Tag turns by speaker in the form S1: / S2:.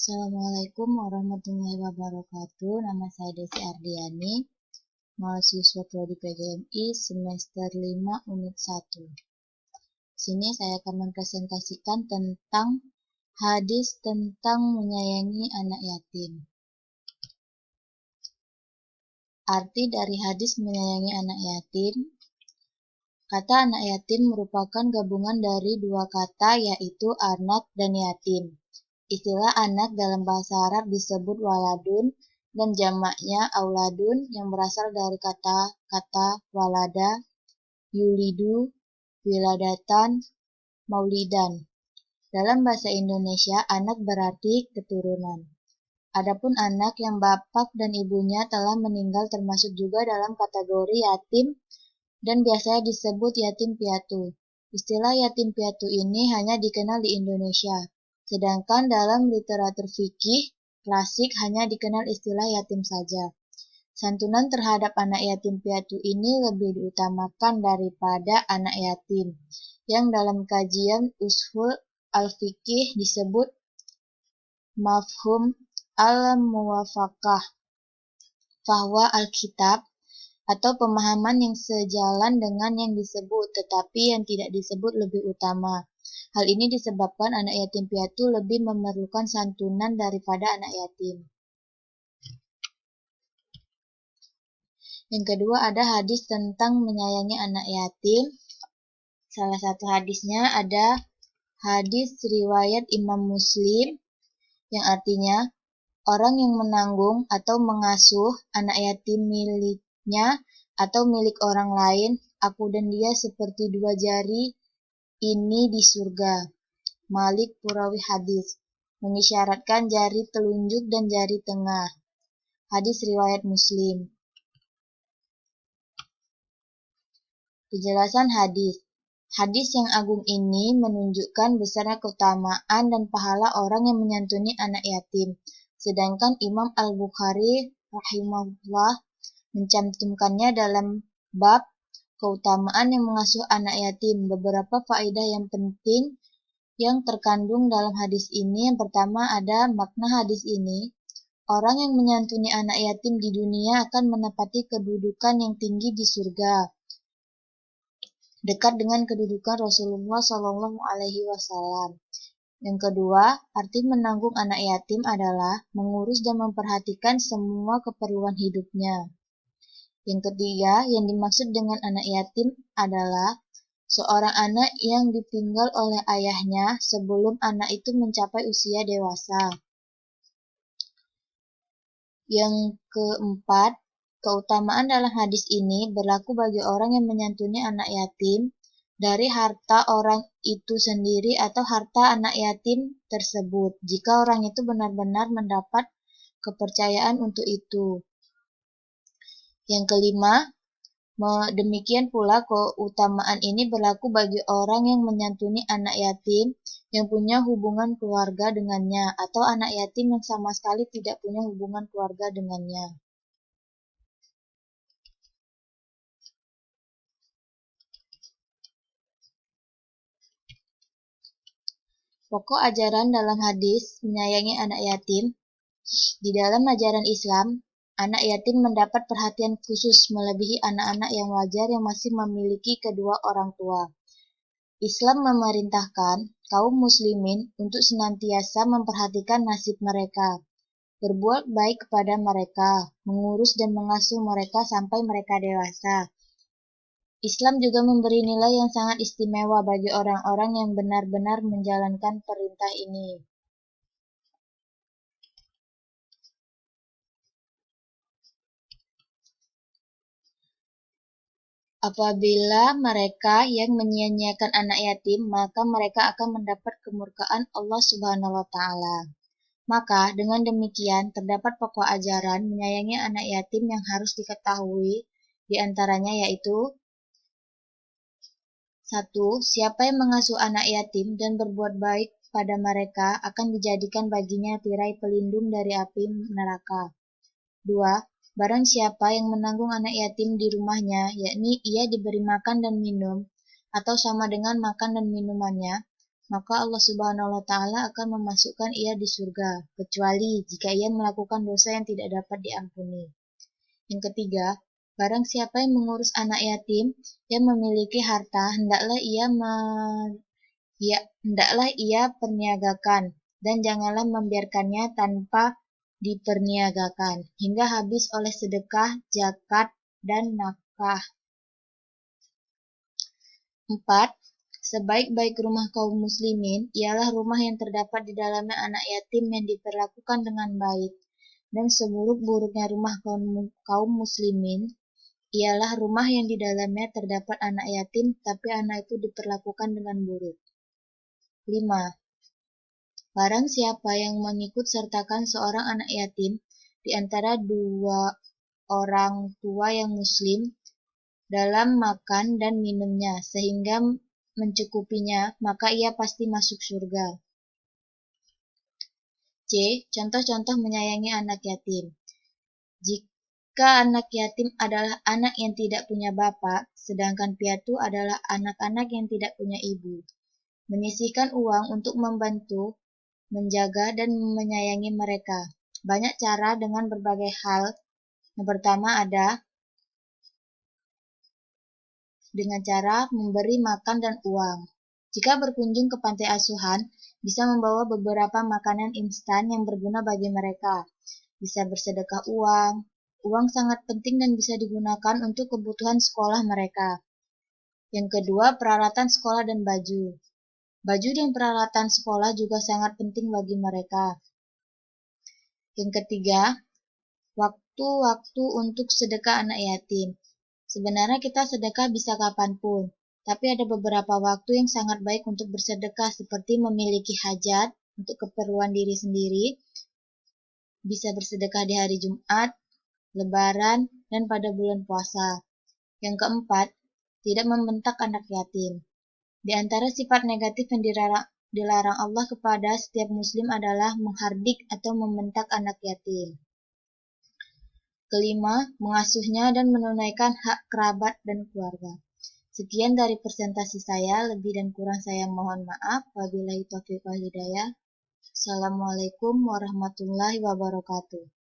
S1: Assalamualaikum warahmatullahi wabarakatuh. Nama saya Desi Ardiani, mahasiswa Prodi PGMI semester 5 unit 1. Sini saya akan mempresentasikan tentang hadis tentang menyayangi anak yatim. Arti dari hadis menyayangi anak yatim. Kata anak yatim merupakan gabungan dari dua kata, yaitu anak dan yatim. Istilah anak dalam bahasa Arab disebut waladun dan jamaknya auladun yang berasal dari kata-kata walada, yulidu, wiladatan, maulidan. Dalam bahasa Indonesia, anak berarti keturunan. Adapun anak yang bapak dan ibunya telah meninggal termasuk juga dalam kategori yatim dan biasanya disebut yatim piatu. Istilah yatim piatu ini hanya dikenal di Indonesia. Sedangkan dalam literatur fikih klasik hanya dikenal istilah yatim saja. Santunan terhadap anak yatim piatu ini lebih diutamakan daripada anak yatim, yang dalam kajian ushul al-fikih disebut mafhum al-muwafaqah, bahwa al-kitab atau pemahaman yang sejalan dengan yang disebut, tetapi yang tidak disebut lebih utama. Hal ini disebabkan anak yatim piatu lebih memerlukan santunan daripada anak yatim. Yang kedua ada hadis tentang menyayangi anak yatim. Salah satu hadisnya ada hadis riwayat Imam Muslim yang artinya orang yang menanggung atau mengasuh anak yatim miliknya atau milik orang lain, aku dan dia seperti dua jari ini di surga. Malik purawi hadis, mengisyaratkan jari telunjuk dan jari tengah. Hadis riwayat Muslim. Penjelasan hadis. Hadis yang agung ini menunjukkan besarnya keutamaan dan pahala orang yang menyantuni anak yatim. Sedangkan Imam Al-Bukhari rahimahullah mencantumkannya dalam bab keutamaan yang mengasuh anak yatim. Beberapa faedah yang penting yang terkandung dalam hadis ini. Yang pertama ada makna hadis ini. Orang yang menyantuni anak yatim di dunia akan menepati kedudukan yang tinggi di surga, dekat dengan kedudukan Rasulullah SAW. Yang kedua, arti menanggung anak yatim adalah mengurus dan memperhatikan semua keperluan hidupnya. Yang ketiga, yang dimaksud dengan anak yatim adalah seorang anak yang ditinggal oleh ayahnya sebelum anak itu mencapai usia dewasa. Yang keempat, keutamaan dalam hadis ini berlaku bagi orang yang menyantuni anak yatim dari harta orang itu sendiri atau harta anak yatim tersebut, jika orang itu benar-benar mendapat kepercayaan untuk itu. Yang kelima, demikian pula keutamaan ini berlaku bagi orang yang menyantuni anak yatim yang punya hubungan keluarga dengannya atau anak yatim yang sama sekali tidak punya hubungan keluarga dengannya. Pokok ajaran dalam hadis menyayangi anak yatim. Di dalam ajaran Islam, anak yatim mendapat perhatian khusus melebihi anak-anak yang wajar yang masih memiliki kedua orang tua. Islam memerintahkan kaum muslimin untuk senantiasa memperhatikan nasib mereka, berbuat baik kepada mereka, mengurus dan mengasuh mereka sampai mereka dewasa. Islam juga memberi nilai yang sangat istimewa bagi orang-orang yang benar-benar menjalankan perintah ini. Apabila mereka yang menyia-nyiakan anak yatim, maka mereka akan mendapat kemurkaan Allah Subhanahu wa Ta'ala. Maka dengan demikian terdapat pokok ajaran menyayangi anak yatim yang harus diketahui, di antaranya yaitu 1. Siapa yang mengasuh anak yatim dan berbuat baik pada mereka akan dijadikan baginya tirai pelindung dari api neraka. 2. Barang siapa yang menanggung anak yatim di rumahnya, yakni ia diberi makan dan minum, atau sama dengan makan dan minumannya, maka Allah Subhanahu wa Ta'ala akan memasukkan ia di surga, kecuali jika ia melakukan dosa yang tidak dapat diampuni. Yang ketiga, barang siapa yang mengurus anak yatim yang memiliki harta, hendaklah ia perniagakan, dan janganlah membiarkannya tanpa diperniagakan, hingga habis oleh sedekah, zakat, dan nafkah. 4. Sebaik-baik rumah kaum muslimin ialah rumah yang terdapat di dalamnya anak yatim yang diperlakukan dengan baik, dan seburuk-buruknya rumah kaum muslimin ialah rumah yang di dalamnya terdapat anak yatim tapi anak itu diperlakukan dengan buruk. 5. Barang siapa yang mengikut sertakan seorang anak yatim di antara dua orang tua yang muslim dalam makan dan minumnya sehingga mencukupinya, maka ia pasti masuk surga. C. Contoh-contoh menyayangi anak yatim. Jika anak yatim adalah anak yang tidak punya bapak, sedangkan piatu adalah anak-anak yang tidak punya ibu, menyisihkan uang untuk membantu, menjaga, dan menyayangi mereka. Banyak cara dengan berbagai hal. Yang pertama ada dengan cara memberi makan dan uang. Jika berkunjung ke panti asuhan, bisa membawa beberapa makanan instan yang berguna bagi mereka. Bisa bersedekah uang. Uang sangat penting dan bisa digunakan untuk kebutuhan sekolah mereka. Yang kedua, peralatan sekolah dan baju. Baju dan peralatan sekolah juga sangat penting bagi mereka. Yang ketiga, waktu-waktu untuk sedekah anak yatim. Sebenarnya kita sedekah bisa kapanpun, tapi ada beberapa waktu yang sangat baik untuk bersedekah seperti memiliki hajat untuk keperluan diri sendiri, bisa bersedekah di hari Jumat, Lebaran, dan pada bulan puasa. Yang keempat, tidak membentak anak yatim. Di antara sifat negatif yang dilarang Allah kepada setiap muslim adalah menghardik atau membentak anak yatim. Kelima, mengasuhnya dan menunaikan hak kerabat dan keluarga. Sekian dari presentasi saya, lebih dan kurang saya mohon maaf. Wabillahi taufiq wal hidayah. Assalamualaikum warahmatullahi wabarakatuh.